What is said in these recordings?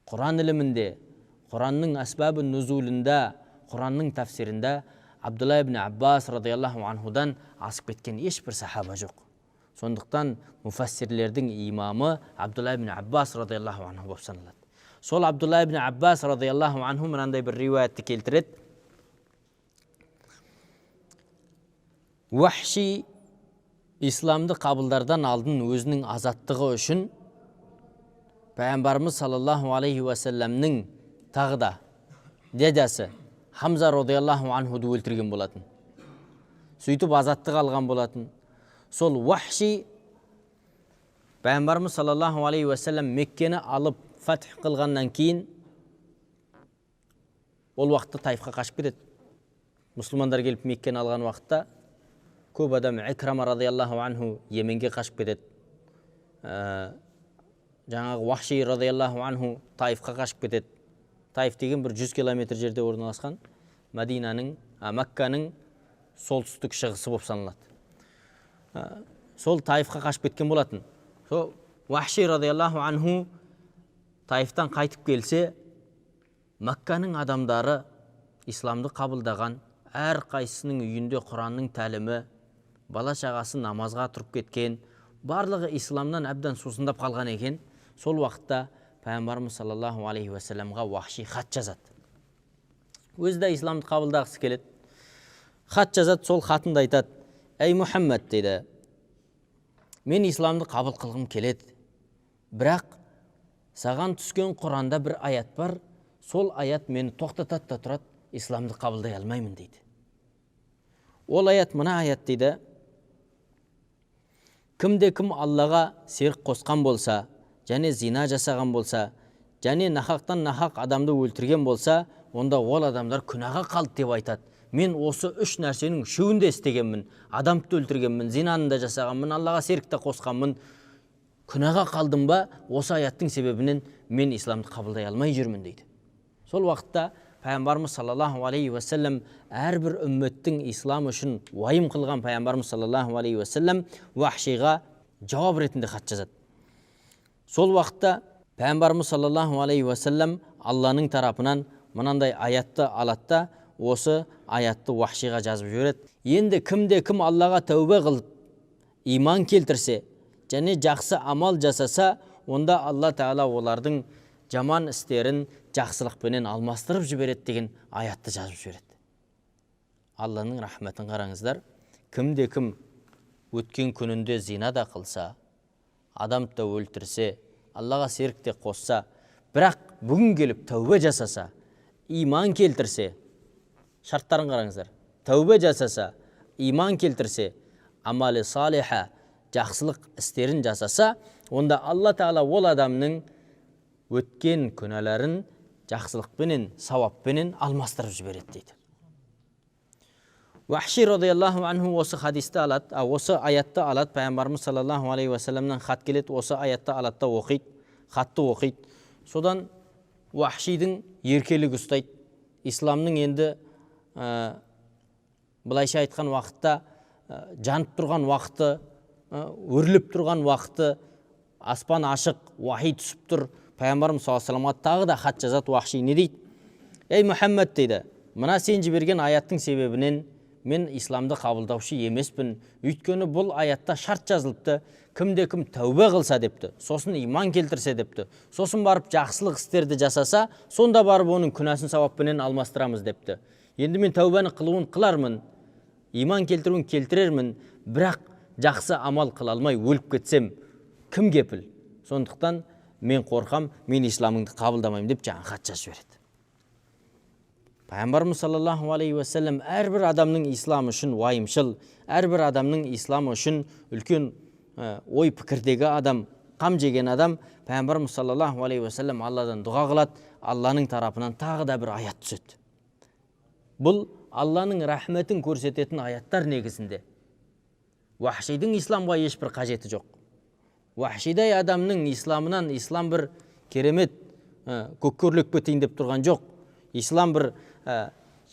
Құран ілімінде, Құранның асбабы нузулында, Құранның тафсирінде Абдулла ибн Аббас радиаллаху анхудан асып кеткен ешбір сахаба жоқ. Сондықтан муфассирлердің имамы Абдулла ибн Аббас радиаллаху анху болып саналады. Сол Абдулла ибн Аббас радиаллаху анху мынандай бір риуаятты келтіреді. Вахши исламды қабылдардан алдын өзінің азаттығы үшін Пайғамбарымыз саллаллаху алейхи уассаламның тағы да дедасы Хамза радиаллаху анхуды өлтірген болатын. Сөйтіп азаттық алған болатын. Сол Вахши Пайғамбарымыз саллаллаху алейхи уассалам Меккені алып фатх қылғаннан кейін ол уақытта Таифқа қашып кетеді. Мұсылмандар келіп Меккені алған уақытта көп адам Икрама радиаллаху анху Йеменге қашып кетеді. Жаңағы Вахши радиаллаху анху Таифқа қашып кетеді. Таиф деген бір 100 километр жерде орналасқан Мәдинаның, Макканың солтүстік шығысы болып саналады. Сол Таифқа қашып кеткен болатын. Сол Вахши радиаллаху анху Таифтан қайтып келсе, Макканың адамдары исламды қабылдаған, әр қайсының үйінде Құранның тәлімі, бала шағасы намазға тұрып кеткен, барлығы исламнан әбден сусындап қалған екен. Сол уақытта Пайғамбарымыз саллаллаху алейхи уассаламға Вахши хат жазады. Өзі де исламды қабылдағысы келеді. Хат жазады, сол хатында айтады: "Ей Мұхаммед," дейді, "мен исламды қабыл қылғым келеді. Бірақ саған түскен Құранда бір аят бар, сол аят мені тоқтатады да тұрады, исламды қабылдай алмаймын," дейді. Ол аят мына аят дейді: "Кімде-кім Аллаға серік қосқан болса, және зина жасаған болса, және нахақтан нахақ адамды өлтірген болса, онда ол адамдар күнәға қалды" деп айтады. "Мен осы үш нәрсенің үшеуін де істегенмін. Адамды өлтіргенмін, зинаны да жасағанмын, Аллаға серік те қосқанмын. Күнәға қалдым ба, осы аяттың себебінен мен исламды қабылдай алмай жүрмін," дейді. Сол уақытта Пайғамбарымыз саллаллаху алейхи уассалам әрбір үмметтің ислам үшін уайым қылған Пайғамбарымыз саллаллаху алейхи уассалам Вахшиға жауап ретінде хат жазады. Сол уақытта Пайғамбарымыз саллаллаху алейхи уассалам Алланың тарапынан мынандай аятты алады да, осы аятты Вахшиға жазып жібереді. "Енді кімде-кім Аллаға тәубе қылып, иман келтірсе, және жақсы амал жасаса, онда Алла Тағала олардың жаман істерін жақсылықпенен алмастырып жібереді" деген аятты жазып жібереді. Алланың рахметін қараңыздар. Кімде-кім өткен күнінде зина да қылса, адамды да өлтірсе, Аллаға серік те қосса, бірақ бүгін келіп тәубе жасаса, иман келтірсе, шарттарын қараңыздар. Тәубе жасаса, иман келтірсе, амалы салиха, жақсылық істерін жасаса, онда Алла Тағала ол адамның өткен күнәләрін жақсылықпенен, сауаппенен алмастырып жібереді дейді. Вахши радиаллаху анху осы хадисті алады, осы аятты алады. Пайғамбарымыз саллаллаху алейхи уассаламнан хат келеді, осы аятты алады да оқиды, хатты оқиды. Содан Вахшидің еркелігі ұстайды. Исламның енді былайша айтқан уақытта жанып тұрған уақыты, өрліп тұрған уақыты, аспан ашық, уахи түсіп тұр. Пайғамбарымыз саллаллаху алейхи уассаламға тағы да хат жазады. Вахши не дейді? "Ей Мұхаммед," дейді, "мына сен жіберген аяттың себебінен мен исламды қабылдаушы емеспін. Өйткені бұл аятта шарт жазылыпты. Кімде-кім тәубе қылса депті, сосын иман келтірсе депті, сосын барып жақсылық істерді жасаса, сонда барып оның күнәсін сауаппенен алмастырамыз депті. Енді мен тәубені қылуын қылармын, иман келтіруін келтірермін, бірақ жақсы амал қыла алмай өліп кетсем, кім кепіл? Сондықтан мен қорқам, мен исламыңды қабылдамаймын" деп жаңа хат жазып жібереді. Пайғамбарымыз саллаллаху алейхи уассалам әрбір адамның ислам үшін уайымшыл, әрбір адамның ислам үшін үлкен ой пікірдегі адам, қам жеген адам. Пайғамбарымыз саллаллаху алейхи уассалам Алладан дұға қылады, Алланың тарапынан тағы да бір аят түседі. Бұл Алланың рахметін көрсететін аяттар негізінде. Вахшидің исламға ешбір қажеті жоқ. Вахшидай адамның исламынан ислам бір керемет көккөрлікпе тейін деп тұрған жоқ. Ислам бір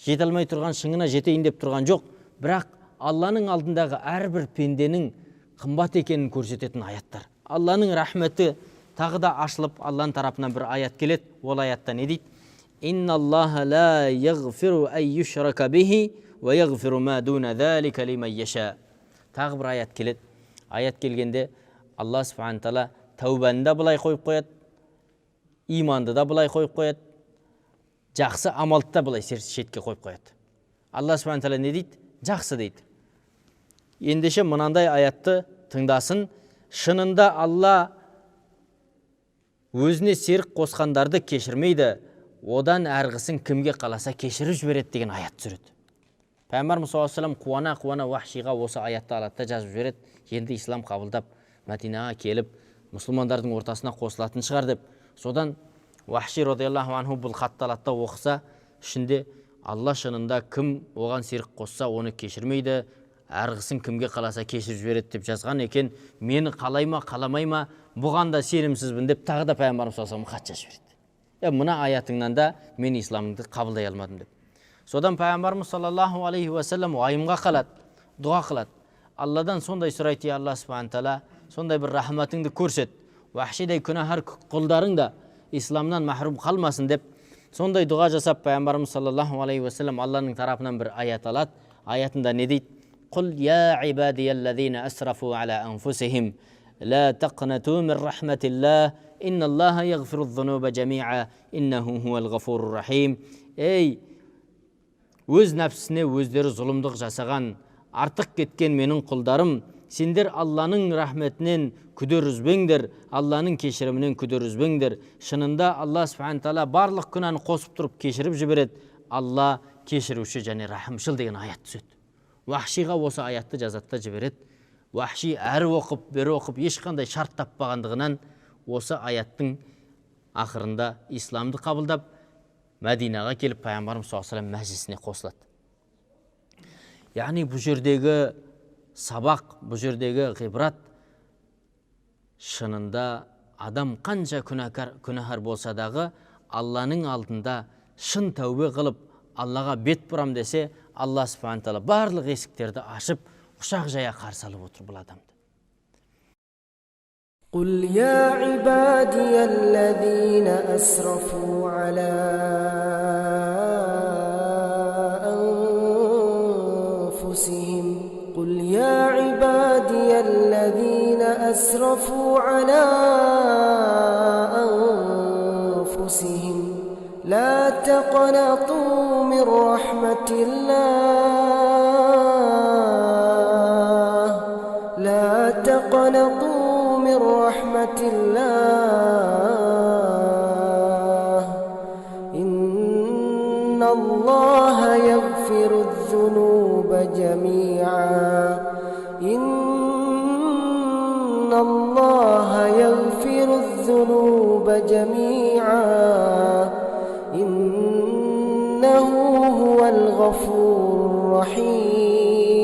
жете алмай тұрған шыңына жетейін деп тұрған жоқ. Бірақ Алланың алдындағы әрбір пенденің қымбат екенін көрсететін аяттар. Алланың рахметі тағы да ашылып Алланың тарапынан бір аят келеді. Ол аятта не дейді? Инналлаха ла яғфиру ай юшрака бихи ва яғфиру ма дуна залика лиман яша. Тағы бір аят келеді. Аят келгенде Алла субхана тағала тәубаны да былай қойып қояды, иманды да былай қойып қояды, жақсы амалды да былай шетке қойып қояды. Алла субхана тағала не дейді? Жақсы дейді. Ендеше мынандай аятты тыңдасын. Шынында Алла өзіне серік қосқандарды кешірмейді, одан әрғысын кімге қаласа кешіріп жібереді деген аят жүреді. Пайғамбарымыз саллаллаху алейхи ва саллям қуана Вахшиға осы аятты алады да жазып жібереді. Енді ислам қабылдап Мәдинаға келіп мұсылмандардың ортасына қосылатын шығар деп. Содан Вахши радиаллаху анху бұл хатты алады да оқыса, ішінде Алла шынында кім оған серік қосса оны кешірмейді, әрғысын кімге қаласа кешіріп жібереді деп жазған екен. Мені қалай ма қаламай ма бұған да сенімсізбін деп тағы да пайғамбарымыз саллаллаху алейхи ва саллям хат жазып жібереді. Мына аятыңнан да мен исламды қабылдай алмадым деп. Содан пайғамбарымыз саллаллаху алейхи ва саллям уайымға қалады, дұға қылады. Алладан сондай сұрайды, Алла субхана тағала, сондай бір рахматыңды көрсет, Вахшидай күнәһар құлдарың да исламнан махрум қалмасын деп сондай дұға жасап пайғамбарымыз саллаллаху алейхи ва саллям Алланың тарапынан бір аят алады. Аятында не дейді? Құл я ибадияллазина асрафу ала анфусихим ла тақнату мин рахматиллах инналлаха яғфиру зунуба жамиа иннаху хуал ғафурur рахим. Ей, өз нәпсісіне өздері зұлымдық жасаған, артық кеткен менің құлдарым, сендер Алланың рахметінен күдер үзбеңдер, Алланың кешірімінен күдер үзбеңдер. Шынында Алла субхана тағала барлық күнәні қосып тұрып кешіріп жібереді. Алла кешіруші және рахымшыл деген аят түседі. Вахшиға осы аятты жазатта жібереді. Вахши әрі оқып, бері оқып, ешқандай шарт таппағандығынан осы аяттың ақырында исламды қабылдап, Мәдинаға келіп пайғамбарымыз саллаллаху алейхи ва саллям мәжлісіне қосылады. Яғни бұл жердегі сабақ, бұл жердегі ғибрат, шынында адам қанша күнәһар болса дағы Алланың алдында шын тәубе қылып Аллаға бет бұрам десе, Алла субхана тағала барлық есіктерді ашып құшақ жая қарсы алып отыр бұл адамды. قل يا عبادي الذين أسرفوا على أنفسهم قل يا عبادي الذين أسرفوا على أنفسهم لا تقنطوا من رحمة الله لا تقنطوا من رحمة الله إن الله يغفر الذنوب جميعا إن الله يغفر الذنوب جميعا إنه هو الغفور الرحيم